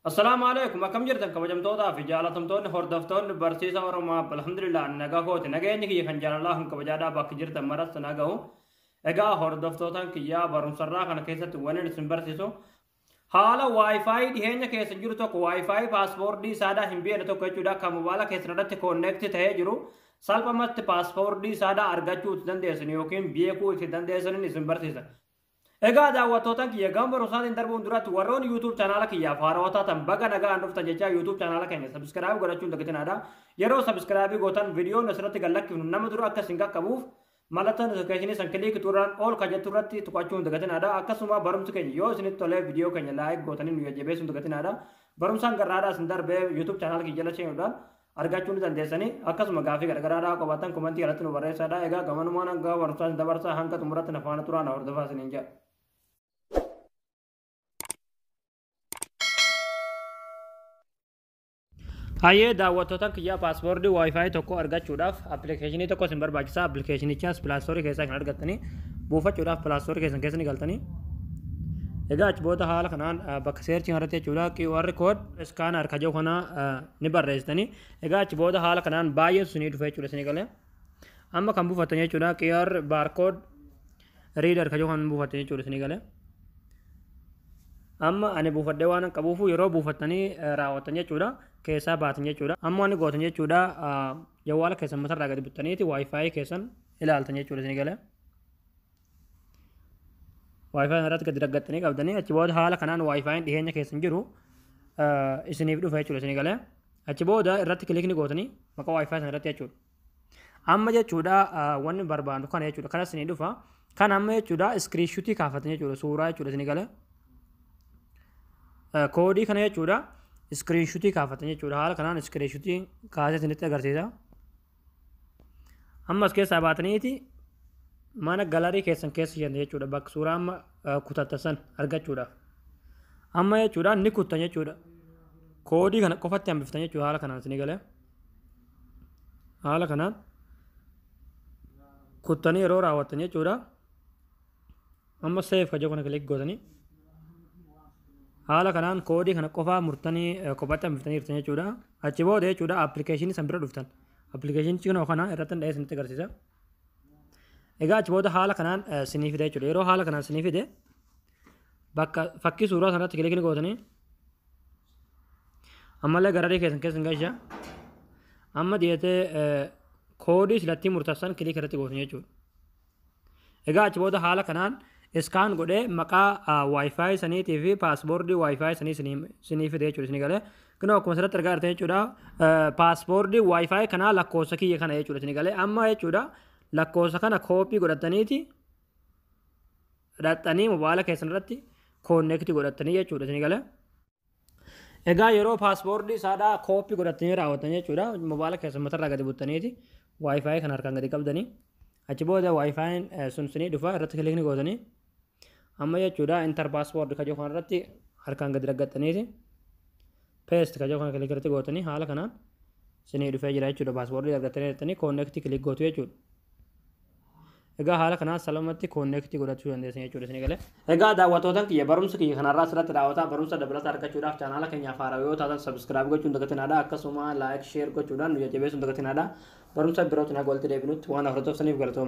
अस्सलाम वालेकुम अकम jirtan kabajamtoota fi jaalatamtoonni hordoftoonni barsiisa Oromoo alhamdulillah nagaa kooti nageenyi kiyya kan jaalalaa hun kabajaadhaa bakki jirtan maratti nagahu egaa hordoftootaan kiyyaa barumsarraa kana keessatti wanni isin barsiisu haala waayifaayi dhiheenya keessa jiru tokko waayifaayi paaspoortii saadaa hin beekne tokko jechuudha kan mobaayila keessan irratti koonneekti ta'ee jiru salphumatti paaspoortii saadaa argachuu itti dandeessan yookiin beekuu itti dandeessan isin barsiisa. Egaa daawwattoota kiyya gamba barumsaatiin darbuun duratti warroon YouTube channel kiyyaaf haarawwataa tan baga nagaan dhuftan jecha YouTube channel keenya subscribe godhachuun dagatinaadha. Yeroo subscribe gootan viidiyoon asirratti gallakkifnu nama dura akka isin qaqqabuuf mallattoo notification san kilik tuudhaan ol kajjattu irratti tuqachuun dagatinaadha. Akkasuma barumsi keenya yoo isinitti tolee viidiyoo keenya like gootanii nu jajjabeessuun dagatinaadha. Barumsaan garraadhaa isin darbee YouTube channel kiyya jala seenuudhaan argachuu ni dandeessanii akkasuma gaafii gargaraadhaa qabaatan komentii irratti nu barreessaa. Egaa gamanumaan hanga barumsaan dabarsaa hanga xumuratti na faana turaan hordofaa isiniin jedha. Hayyee daawwattoota kiyyaa paaspoortii waayifaayi tokko argachuudhaaf appilikeeshinii tokko isin barbaachisa. Appilikeeshinichaas pilaastorii keessaa kan argattanii buufachuudhaaf pilaastorii keessan keessa ni galtanii. Egaa achi booda haala kanaan bakka seerchiin irratti jechuudha QR code iskaanar kajoo kana ni barreessitanii. Egaa achi booda haala kanaan baay'ee sunii dhufe jechuudha isin galee. Amma kan buufattan jechuudha QR barcode reader kajoo kan buufattan jechuudha isin galee. Amma ani buufadhee waan qabuufu yeroo buufattanii raawwatan jechuudha keessaa baatan jechuudha. Amma waan gootan jechuudha jawwaala keessan matarraa gadi buttaniiti waayifaayi keessan ilaaltan jechuudha isin galee. Waayifaayi irratti gadi daggattanii qabdanii achi booda haala kanaan waayifaayiin dhiheenya keessan jiru isiniif dhufa jechuudha isin galee. Achi booda irratti kilikni gootanii maqaa waayifaayi sana irratti jechuudha. Amma jechuudha wanni barbaannu kana jechuudha kana isinii dhufa. Kan amma jechuudha iskiriinshuutii kaafatan jechuudha suuraa jechuudha isin galee. Koodii kana jechuudha iskiriinshuutii kaafatan jechuudha haala kanaan iskiriinshuutii kaasee isinitti agarsiisa. Amma as keessaa baataniiti mana galarii keessan keessa jiran jechuudha bakka suuraa amma kutatta san argachuudhaaf. Amma jechuudha ni kuttan jechuudha. Koodii kana qofatti hambiftan jechuudha haala kanaan isin galee. Haala kanaan kuttanii yeroo raawwattan jechuudha. Amma seef kajoo kana kilik gootanii. Haala kanaan koodii kana qofaa murtanii kophaatti hambiftanii jirtan jechuudha. Achi booda jechuudha appilikeeshinii san bira dhuftan. Appilikeeshinii kana irratti hunda'ee isinitti agarsiisa. Egaa achi booda haala kanaan sinii fide jechuudha. Yeroo haala kanaan sinii fide bakka fakkii suuraa sanarratti kilikni gootanii ammallee gararii keessan keessan gashaa amma dhiyeetee koodii silattii murtaassan kilik irratti gootan jechuudha. Egaa achi booda haala kanaan iskaan godhee maqaa waayifaayi saniitii fi paaspoortii waayifaayi sanii sinii fide jechuudha isin galee. Kunoo akkuma asirratti argaa jirtan jechuudha paaspoortii waayifaayi kanaa lakkoofsa kiyya kana jechuudha isin galee. Amma jechuudha lakkoofsa kana kooppii godhataniiti hidhattanii mobaayila keessan irratti koonneektii godhatanii jechuudha isin galee. Egaa yeroo paaspoortii saadaa kooppii godhatanii raawwatan jechuudha mobaayila keessan matarraa gadi buttaniiti waayifaayi kana harkaan gadi qabdanii achi booda waayifaayiin sun sinii dhufa irratti kilikni gootanii. Amma jechuudha intar paaspoortii kajoo kana irratti harkaan gadi raggattaniiti peest kajoo kana kilik irratti gootanii haala kanaan sinii dhufee jira jechuudha paaspoortii argattanii jettanii koonneektii kilik gootu jechuudha. Egaa haala kanaan salphumatti koonneektii godhachuu dandeessan jechuudha isin galee. Egaa daawwattoota kiyya barumsa kiyya kanarraa asirratti daawwataa barumsa dabalataa argachuudhaaf chaanaala keenyaaf haarawaa yoo taatan subscribe gochuun dagatinaadha akkasuma like share gochuudhaan nu jajjabeessuun dagatinaadha. Barumsa birootiin haga walitti deebinutti waan hordofsaniif galatooma.